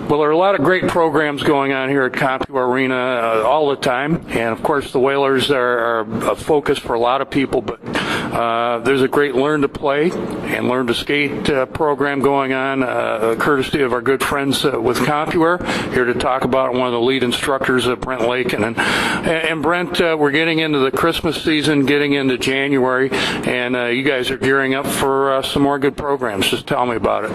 Well, there are a lot of great programs going on here at Compuware Arena all the time, and of course the Whalers are a focus for a lot of people, but there's a great Learn to Play and Learn to Skate program going on, courtesy of our good friends with Compuware, here to talk about one of the lead instructors, Brent, Lakin. And Brent, we're getting into the Christmas season, getting into January, and you guys are gearing up for some more good programs. Just tell me about it.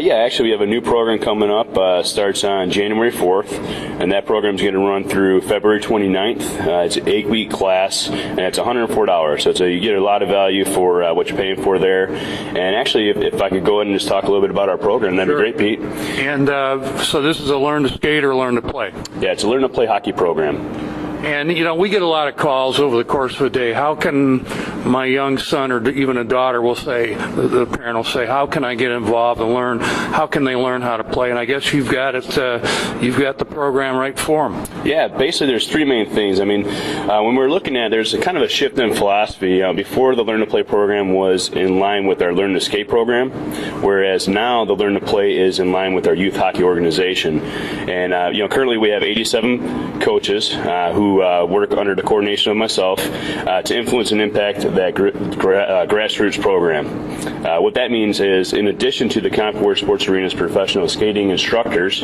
Yeah, actually we have a new program coming up, starts on January 4th, and that program is going to run through February 29th. It's an 8-week class, and it's $104, so you get a lot of value for what you're paying for there. And actually, if I could go ahead and just talk a little bit about our program, that'd be great, Pete. And so this is a Learn to Skate or Learn to Play? Yeah, it's a Learn to Play hockey program. And, you know, we get a lot of calls over the course of a day. How can my young son or even a daughter will say, the parent will say, how can I get involved and learn? How can they learn how to play? And I guess you've got it, you've got the program right for them. Yeah, basically there's three main things. I mean, when we're looking at, there's a kind of a shift in philosophy. Before the Learn to Play program was in line with our Learn to Skate program, whereas now the Learn to Play is in line with our youth hockey organization. And, currently we have 87 coaches who work under the coordination of myself to influence and impact that grassroots program. What that means is, in addition to the Compuware Sports Arena's professional skating instructors,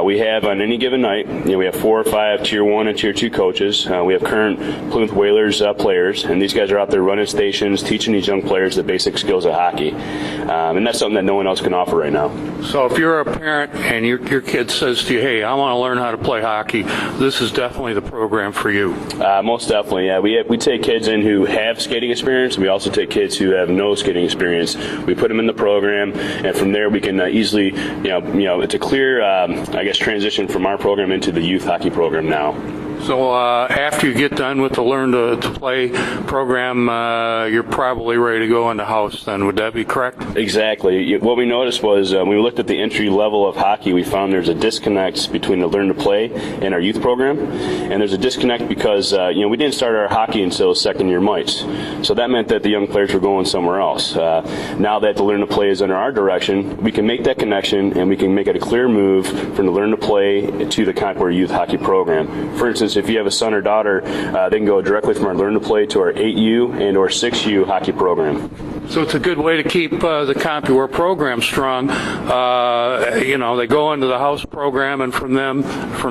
we have on any given night, we have 4 or 5 Tier 1 and Tier 2 coaches. We have current Plymouth Whalers players, and these guys are out there running stations, teaching these young players the basic skills of hockey. And that's something that no one else can offer right now. So if you're a parent and your kid says to you, hey, I want to learn how to play hockey, this is definitely the program for you. Most definitely, yeah. We take kids in who have skating experience. We also take kids who have no skating experience. We put them in the program, and from there we can easily, it's a clear, transition from our program into the youth hockey program now. So after you get done with the Learn to Play program, you're probably ready to go into house then. Would that be correct? Exactly. What we noticed was when we looked at the entry level of hockey, we found there's a disconnect between the Learn to Play and our youth program. And there's a disconnect because, we didn't start our hockey until second-year mites. So that meant that the young players were going somewhere else. Now that the Learn to Play is under our direction, we can make that connection and we can make it a clear move from the Learn to Play to the Compuware Youth Hockey Program. For instance, if you have a son or daughter, they can go directly from our Learn to Play to our 8U and or 6U hockey program. So it's a good way to keep the Compuware program strong. They go into the house program, and from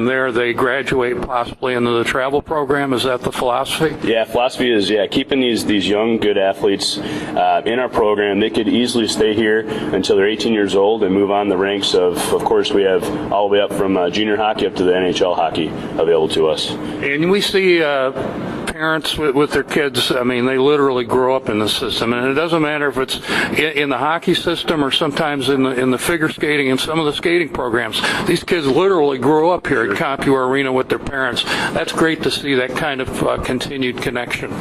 there they graduate possibly into the travel program. Is that the philosophy? Yeah, philosophy is keeping these young good athletes in our program. They could easily stay here until they're 18 years old and move on the ranks of course, we have all the way up from junior hockey up to the NHL hockey available to us. And we see parents with their kids, I mean, they literally grow up in the system, and it doesn't matter if it's in the hockey system or sometimes in the figure skating and some of the skating programs. These kids literally grow up here at Compuware Arena with their parents. That's great to see that kind of continued connection.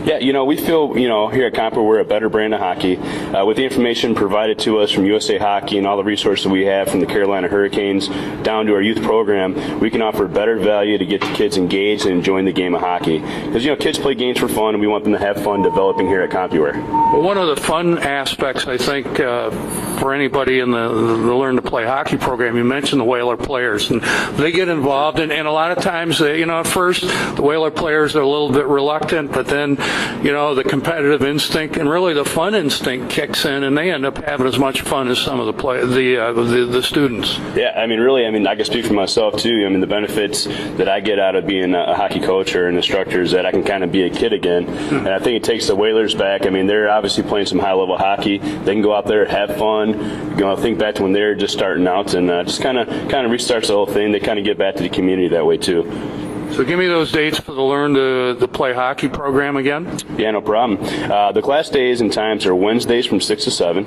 Yeah, we feel, here at Compuware we're a better brand of hockey. With the information provided to us from USA Hockey and all the resources we have from the Carolina Hurricanes down to our youth program, we can offer better value to get the kids engaged and enjoying the game of hockey. Because, kids play games for fun, and we want them to have fun developing here at Compuware. Well, one of the fun aspects, I think, for anybody in the Learn to Play hockey program, you mentioned the Whaler players, and they get involved, and a lot of times, at first, the Whaler players are a little bit reluctant, but then, the competitive instinct and really the fun instinct kicks in, and they end up having as much fun as some of the students. Yeah, I can speak for myself, too. The benefits that I get out of being a hockey coach or an instructor is that I can kind of be a kid again. And I think it takes the Whalers back. They're obviously playing some high-level hockey. They can go out there, have fun, think back to when they're just starting out, and just kind of restarts the whole thing. They kind of get back to the community that way, too. So give me those dates for the Learn to Play hockey program again. Yeah, no problem. The class days and times are Wednesdays from 6 to 7.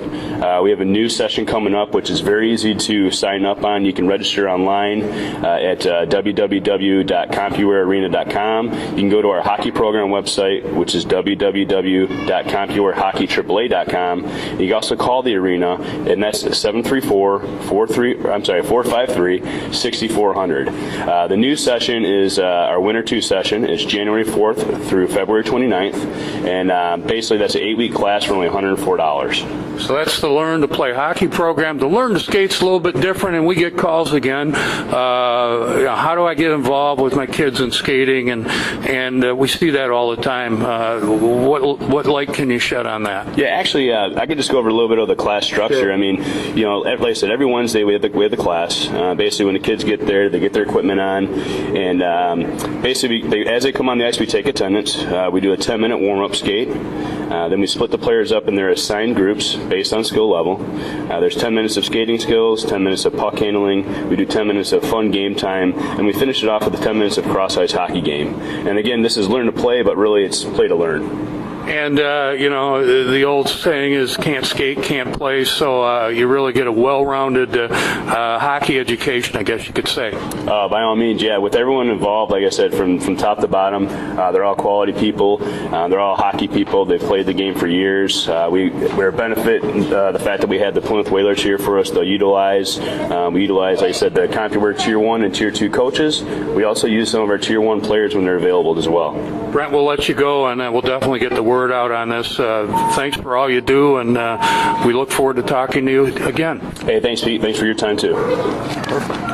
We have a new session coming up, which is very easy to sign up on. You can register online at www.compuwarearena.com. You can go to our hockey program website, which is www.compuwarehockeyAAA.com. You can also call the arena, and that's 734-453-6400. The new session is our Winter 2 session is January 4th through February 29th, and basically that's an 8-week class for only $104. So that's the Learn to Play Hockey program. The Learn to Skate's a little bit different, and we get calls again. How do I get involved with my kids in skating? And we see that all the time. What light can you shed on that? Yeah, actually, I could just go over a little bit of the class structure. Sure. I mean, like I said, every Wednesday we have the class. Basically, when the kids get there, they get their equipment on, and basically, as they come on the ice, we take attendance. We do a 10-minute warm-up skate. Then we split the players up in their assigned groups based on skill level. There's 10 minutes of skating skills, 10 minutes of puck handling. We do 10 minutes of fun game time, and we finish it off with 10 minutes of cross-ice hockey game. And again, this is learn to play, but really it's play to learn. And, the old saying is can't skate, can't play, so you really get a well-rounded hockey education, I guess you could say. By all means, yeah. With everyone involved, like I said, from top to bottom, they're all quality people. They're all hockey people. They've played the game for years. We're a benefit the fact that we had the Plymouth Whalers here for us to utilize. We utilize, like I said, the Compuware Tier 1 and Tier 2 coaches. We also use some of our Tier 1 players when they're available as well. Brent, we'll let you go, and we'll definitely get the word out on this. Thanks for all you do, and we look forward to talking to you again. Hey, thanks, Pete. Thanks for your time, too. Perfect.